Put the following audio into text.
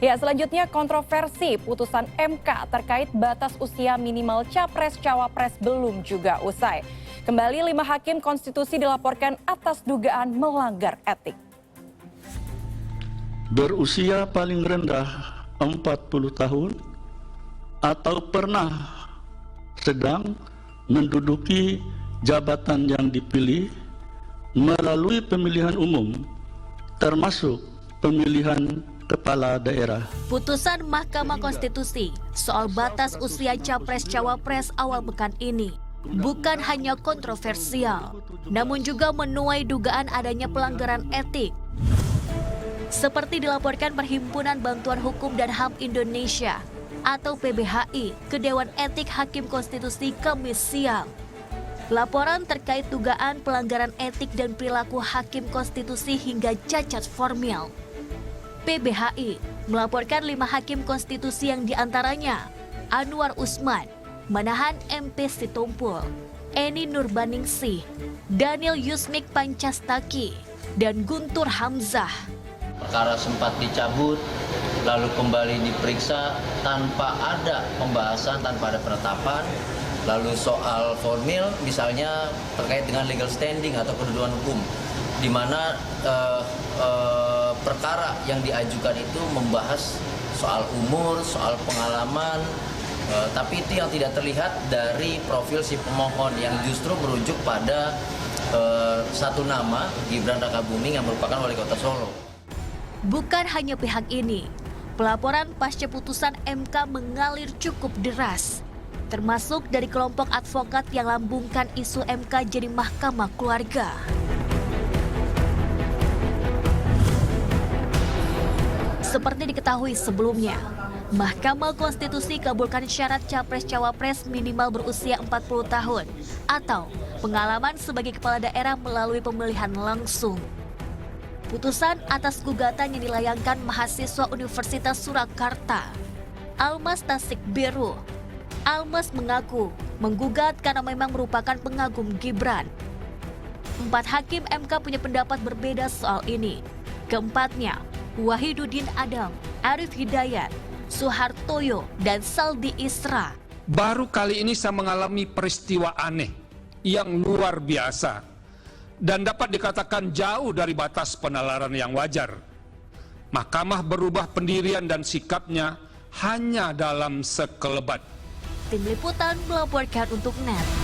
Ya, selanjutnya kontroversi putusan MK terkait batas usia minimal Capres-Cawapres belum juga usai. Kembali 5 hakim konstitusi dilaporkan atas dugaan melanggar etik. Berusia paling rendah 40 tahun atau pernah sedang menduduki jabatan yang dipilih melalui pemilihan umum termasuk pemilihan kepala daerah. Putusan Mahkamah Konstitusi soal batas usia Capres-Cawapres awal pekan ini bukan hanya kontroversial, namun juga menuai dugaan adanya pelanggaran etik. Seperti dilaporkan Perhimpunan Bantuan Hukum dan HAM Indonesia atau PBHI ke Dewan Etik Hakim Konstitusi Kamis siang. Laporan terkait dugaan pelanggaran etik dan perilaku hakim konstitusi hingga cacat formil. PBHI melaporkan 5 hakim konstitusi yang diantaranya Anwar Usman, Manahan MP Sitompul, Eni Nurbaningsih, Daniel Yusmik Pancastaki, dan Guntur Hamzah. Perkara sempat dicabut, lalu kembali diperiksa tanpa ada pembahasan, tanpa ada penetapan. Lalu soal formil misalnya terkait dengan legal standing atau kedudukan hukum, di mana perkara yang diajukan itu membahas soal umur, soal pengalaman, tapi itu yang tidak terlihat dari profil si pemohon yang justru merujuk pada satu nama, Gibran Rakabuming yang merupakan wali kota Solo. Bukan hanya pihak ini, pelaporan pasca putusan MK mengalir cukup deras, termasuk dari kelompok advokat yang lambungkan isu MK jadi mahkamah keluarga. Seperti diketahui sebelumnya, Mahkamah Konstitusi kabulkan syarat Capres-Cawapres minimal berusia 40 tahun atau pengalaman sebagai kepala daerah melalui pemilihan langsung. Putusan atas gugatan yang dilayangkan mahasiswa Universitas Surakarta, Almas Tasik Biru. Almas mengaku menggugat karena memang merupakan pengagum Gibran. 4 hakim MK punya pendapat berbeda soal ini. Keempatnya, Wahiduddin Adam, Arif Hidayat, Suhartoyo, dan Saldi Isra. Baru kali ini saya mengalami peristiwa aneh yang luar biasa dan dapat dikatakan jauh dari batas penalaran yang wajar. Mahkamah berubah pendirian dan sikapnya hanya dalam sekelebat. Tim Liputan melaporkan untuk NET.